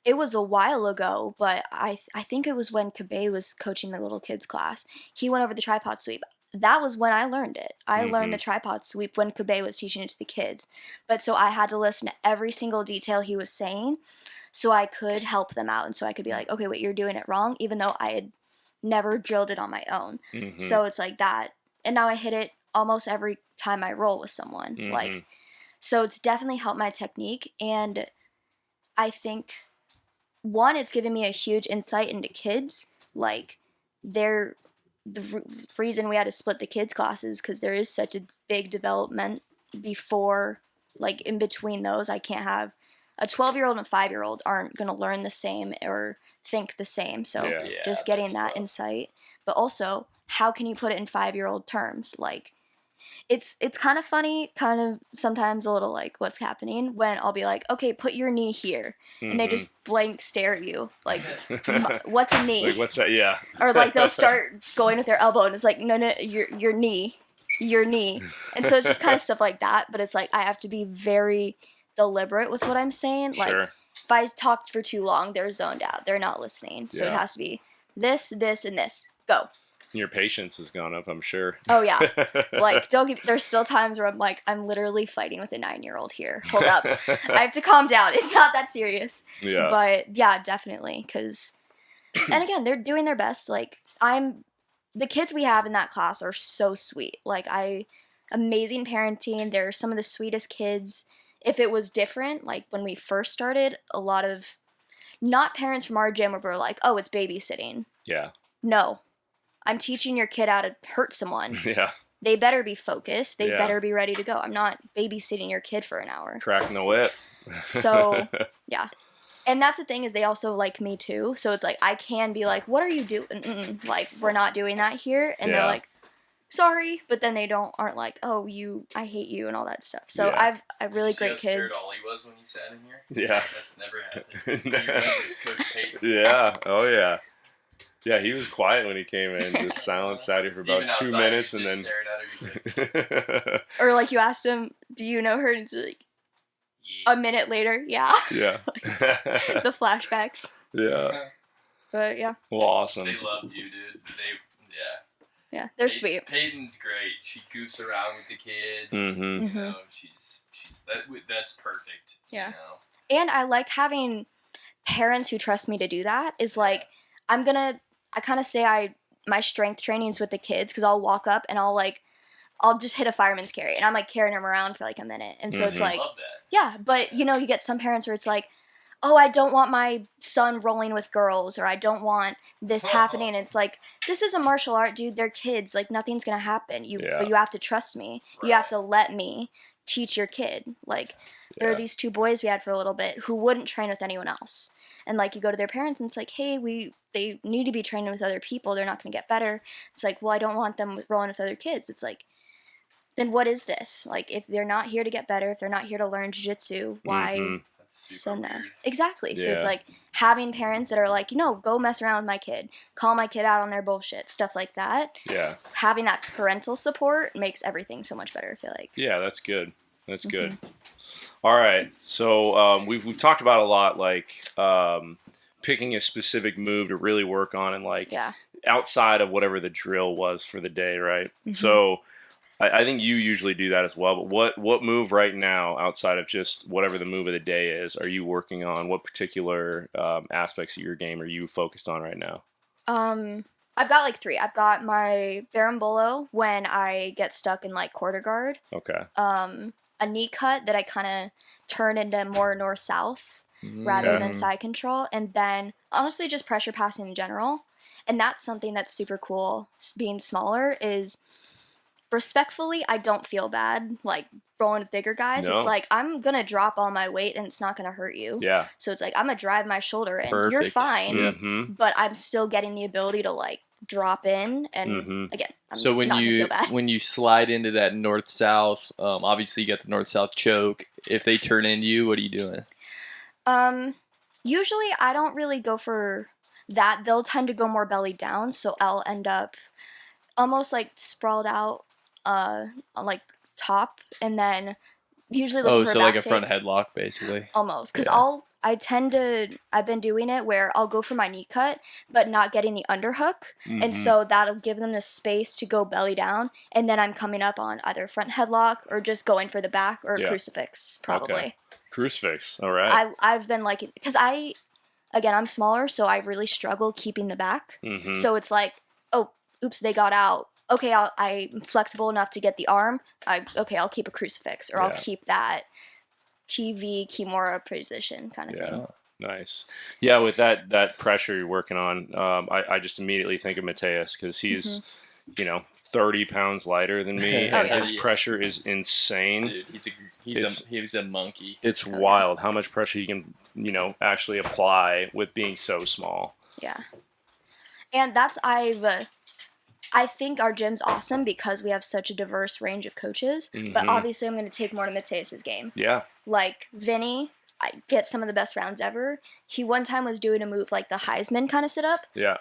It was a while ago, but I think it was when Kabe was coaching the little kids class. He went over the tripod sweep. That was when I learned it. I learned the tripod sweep when Kabe was teaching it to the kids. But so I had to listen to every single detail he was saying so I could help them out. And so I could be like, okay, wait, you're doing it wrong, even though I had never drilled it on my own. So it's like that. And now I hit it almost every time I roll with someone. Like, so it's definitely helped my technique. And I think, one, it's given me a huge insight into kids. Like, the reason we had to split the kids classes, because there is such a big development before, like in between those. I can't have a 12-year-old and a 5-year-old aren't going to learn the same or think the same. So just getting that insight. But also, how can you put it in 5-year-old terms? Like, it's kind of funny, kind of sometimes a little like what's happening when I'll be like, okay, put your knee here. And they just blank stare at you. Like, what's a knee? Like, what's that? Yeah. Or like they'll start going with their elbow and it's like, no, your knee. And so it's just kind of stuff like that. But it's like, I have to be very deliberate with what I'm saying. Like, if I talked for too long, they're zoned out. They're not listening. So it has to be this, this, and this. Go. Your patience has gone up, I'm sure. Oh, yeah. Like, there's still times where I'm like, I'm literally fighting with a 9-year-old here. Hold up. I have to calm down. It's not that serious. Yeah. But, yeah, definitely. Because, and again, they're doing their best. Like, the kids we have in that class are so sweet. Like, amazing parenting. They're some of the sweetest kids. If it was different, like, when we first started, a lot of, not parents from our gym were like, oh, it's babysitting. Yeah. No. I'm teaching your kid how to hurt someone. Yeah. They better be focused. They better be ready to go. I'm not babysitting your kid for an hour. Cracking the whip. So, yeah. And that's the thing, is they also like me too. So it's like, I can be like, what are you doing? Like, we're not doing that here. And they're like, sorry. But then they aren't like, oh, I hate you and all that stuff. So I've really great kids. How scared Ollie was when he sat in here? Yeah. That's never happened. You remember his Coach Peyton. Yeah. Oh, yeah. Yeah, he was quiet when he came in, just silent, sat here for about 2 minutes, and then staring at her. Or like you asked him, do you know her? And it's like, a minute later, yeah. Yeah. The flashbacks. Yeah. But yeah. Well, awesome. They loved you, dude. Yeah, they're sweet. Peyton's great. She goofs around with the kids. You know, she's that's perfect. Yeah. You know? And I like having parents who trust me to do that. Is like, I kind of say my strength training's with the kids, because I'll walk up and I'll just hit a fireman's carry, and I'm like carrying them around for like a minute. And so it's like, love that. Yeah, but you know, you get some parents where it's like, oh, I don't want my son rolling with girls, or I don't want this happening. And it's like, this is a martial art, dude. They're kids. Like, nothing's going to happen. But you have to trust me. Right. You have to let me teach your kid. Like, there are these 2 boys we had for a little bit who wouldn't train with anyone else. And like, you go to their parents and it's like, hey, they need to be training with other people. They're not going to get better. It's like, well, I don't want them rolling with other kids. It's like, then what is this? Like, if they're not here to get better, if they're not here to learn jiu-jitsu, why send them? Exactly. So it's like having parents that are like, go mess around with my kid, call my kid out on their bullshit, stuff like that. Yeah. Having that parental support makes everything so much better, I feel like. Yeah, that's good. That's good. All right. So we've talked about a lot, like picking a specific move to really work on, and like outside of whatever the drill was for the day, right? So I think you usually do that as well. But what move right now, outside of just whatever the move of the day is, are you working on? What particular aspects of your game are you focused on right now? I've got like 3. I've got my berimbolo when I get stuck in like quarter guard. Okay. A knee cut that I kind of turn into more north-south rather than side control. And then honestly just pressure passing in general. And that's something that's super cool being smaller is respectfully, I don't feel bad like rolling with bigger guys. No. It's like I'm going to drop all my weight and it's not going to hurt you. Yeah. So it's like I'm going to drive my shoulder in. Perfect. You're fine. But I'm still getting the ability to like drop in and again I'm so when not gonna feel bad. when you slide into that north south, obviously you got the north south choke. If they turn into you, what are you doing? Usually I don't really go for that. They'll tend to go more belly down, so I'll end up almost like sprawled out on like top, and then usually looking for so a back like a front take. headlock basically. Almost, because I've been doing it where I'll go for my knee cut, but not getting the underhook. And so that'll give them the space to go belly down. And then I'm coming up on either front headlock or just going for the back or a crucifix, probably. Okay. Crucifix. All right. I've been like, because I'm smaller, so I really struggle keeping the back. So it's like, oh, oops, they got out. Okay, I'm flexible enough to get the arm. I'll keep a crucifix, or I'll keep that TV Kimura position kind of thing. Nice. Yeah, with that pressure you're working on, I just immediately think of Mateus because he's, 30 pounds lighter than me, and his pressure is insane. Dude, he's a monkey. It's wild how much pressure you can, actually apply with being so small. Yeah. And I think our gym's awesome because we have such a diverse range of coaches, but obviously I'm going to take more to Mateus's game. Yeah. Like Vinny, I get some of the best rounds ever. He one time was doing a move like the Heisman kind of sit up. Yeah.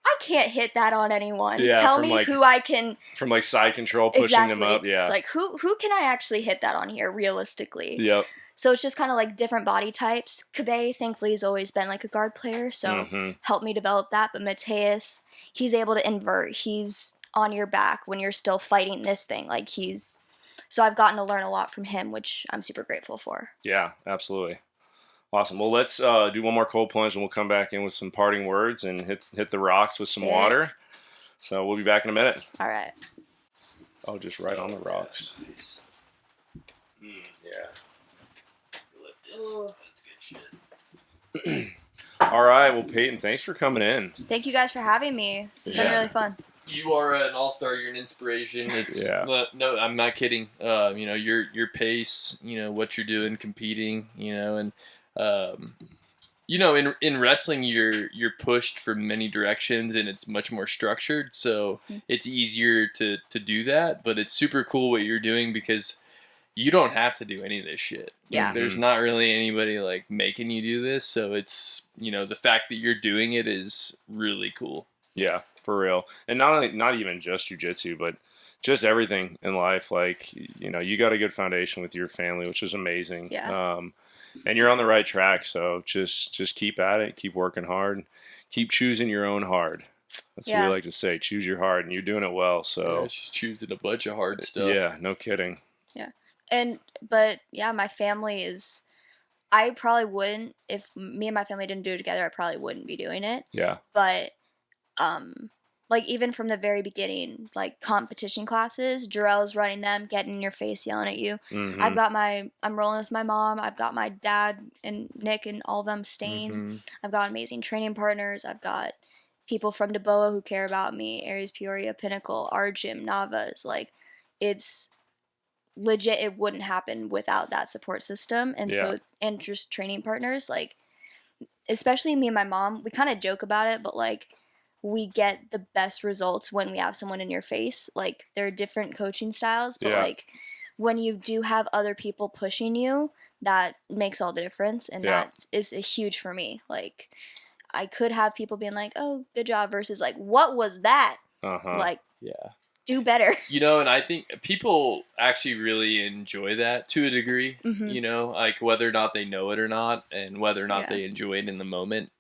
I can't hit that on anyone. Yeah, Tell me who I can. From like side control, pushing them up. Yeah. It's like, who can I actually hit that on here realistically? Yep. So it's just kind of like different body types. Kabe, thankfully, has always been like a guard player, so helped me develop that. But Mateus, he's able to invert. He's on your back when you're still fighting this thing. So I've gotten to learn a lot from him, which I'm super grateful for. Yeah, absolutely. Awesome. Well, let's do one more cold plunge, and we'll come back in with some parting words and hit the rocks with some water. So we'll be back in a minute. All right. Oh, just right on the rocks. Yeah. That's good shit. All right. Well, Peyton, thanks for coming in. Thank you guys for having me. This has been really fun. You are an all-star. You're an inspiration. It's no, I'm not kidding. Your pace. What you're doing, competing. And in wrestling, you're pushed from many directions, and it's much more structured. So it's easier to do that. But it's super cool what you're doing because you don't have to do any of this shit. Yeah. There's not really anybody like making you do this. So it's, the fact that you're doing it is really cool. Yeah, for real. And not even just jiu-jitsu, but just everything in life. Like, you got a good foundation with your family, which is amazing. Yeah. And you're on the right track. So just keep at it, keep working hard, keep choosing your own hard. That's what we like to say. Choose your hard, and you're doing it well. So she's choosing a bunch of hard stuff. Yeah, no kidding. Yeah. But my family is, I probably wouldn't, if me and my family didn't do it together, I probably wouldn't be doing it. Yeah. But, even from the very beginning, competition classes, Jarrell's running them, getting in your face, yelling at you. I'm rolling with my mom. I've got my dad and Nick and all of them staying. I've got amazing training partners. I've got people from DeBoa who care about me, Aries, Peoria, Pinnacle, our gym, Navas. It's legit. It wouldn't happen without that support system. And and just training partners, especially me and my mom, we kind of joke about it, but we get the best results when we have someone in your face. There are different coaching styles, but when you do have other people pushing you, that makes all the difference. And that is a huge for me. I could have people being like, oh, good job, versus what was that? do better. And I think people actually really enjoy that to a degree, Mm-hmm. like whether or not they know it or not, and whether or not they enjoy it in the moment.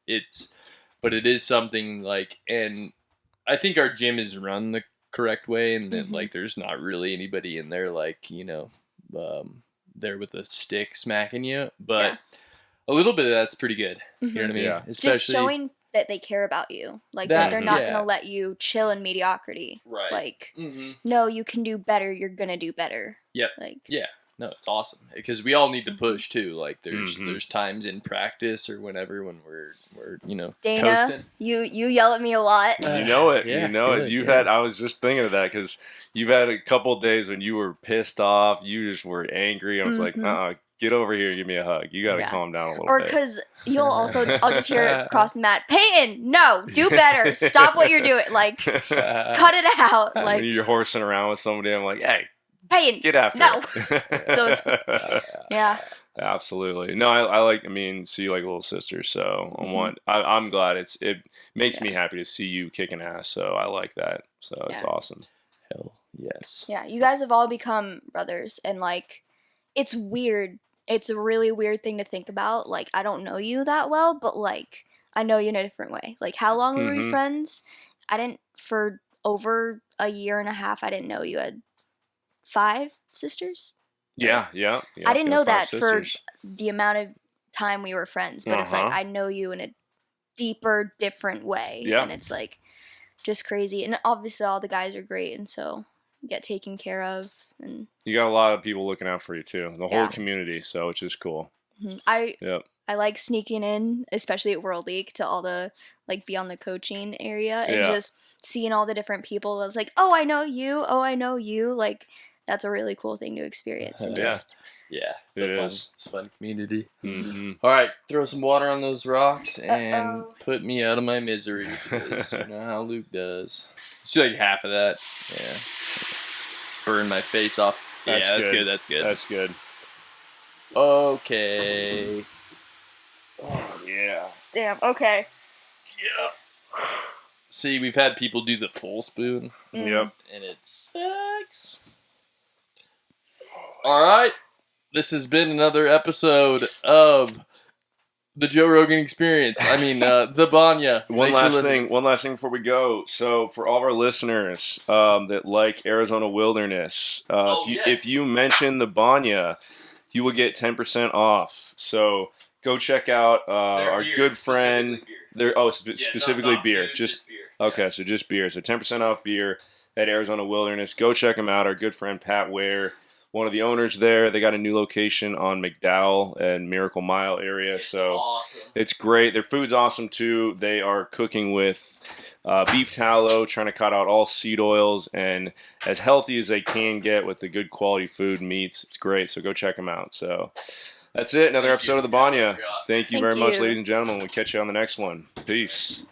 But it is something like, and I think our gym is run the correct way, and that like there's not really anybody in there like, there with a stick smacking you, but a little bit of that's pretty good. You know what I mean? Yeah. Especially Just showing that they care about you, like that they're not yeah. gonna let you chill in mediocrity. Right. Like, Mm-hmm. no, you can do better. You're gonna do better. Yep. Like, Yeah. No, it's awesome because we all need to push too. Like there's times in practice or whenever when we're Dana, coasting. you yell at me a lot. You know it. Yeah, you know good, it. You've yeah. had. I was just thinking of that because you've had a couple of days when you were pissed off. You just were angry. I was like, get over here and give me a hug. You got to calm down a little Or bit. because I'll just hear it across the mat. Peyton, no, do better. Stop what you're doing. Like, cut it out. Like, when you're horsing around with somebody, I'm like, hey, Peyton, get after no. it. So it's, yeah. Absolutely. No, I like. I mean, see you like a little sister. So I'm glad it makes me happy to see you kicking ass. So I like that. So it's awesome. Hell yes. Yeah, you guys have all become brothers, and like, it's weird. It's a really weird thing to think about. Like, I don't know you that well, but like, I know you in a different way. Like, how long were we friends? For over a year and a half, I didn't know you had 5 sisters. Yeah. I didn't know that sisters. for the amount of time we were friends, but it's like I know you in a deeper, different way. Yeah. And it's like just crazy. And obviously all the guys are great, and so get taken care of. And you got a lot of people looking out for you too. The whole community, so which is cool. I like sneaking in, especially at World League, to all the like be on the coaching area and just seeing all the different people. I was like, oh, I know you. Oh, I know you. Like, that's a really cool thing to experience. And just it's a fun community. Mm-hmm. All right, throw some water on those rocks and put me out of my misery, because you know how Luke does. Let's do like half of that. Yeah. Burn my face off. That's good. That's good. That's good. Okay. Oh yeah. damn. Okay. Yep. See, we've had people do the full spoon. Yep. And it sucks. All right. This has been another episode of the Joe Rogan Experience. I mean, the Banya. One last thing before we go. So, for all of our listeners that like Arizona Wilderness, if you mention the Banya, you will get 10% off. So, go check out our good friend. Specifically beer. Just beer. Okay, so just beer. So 10% off beer at Arizona Wilderness. Go check them out. Our good friend Pat Ware, one of the owners there. They got a new location on McDowell and Miracle Mile area. It's awesome. It's great. Their food's awesome too. They are cooking with beef tallow, trying to cut out all seed oils, and as healthy as they can get with the good quality food, meats. It's great. So go check them out. So that's it. Another episode of the Banya. Thank you very much, ladies and gentlemen. We'll catch you on the next one. Peace.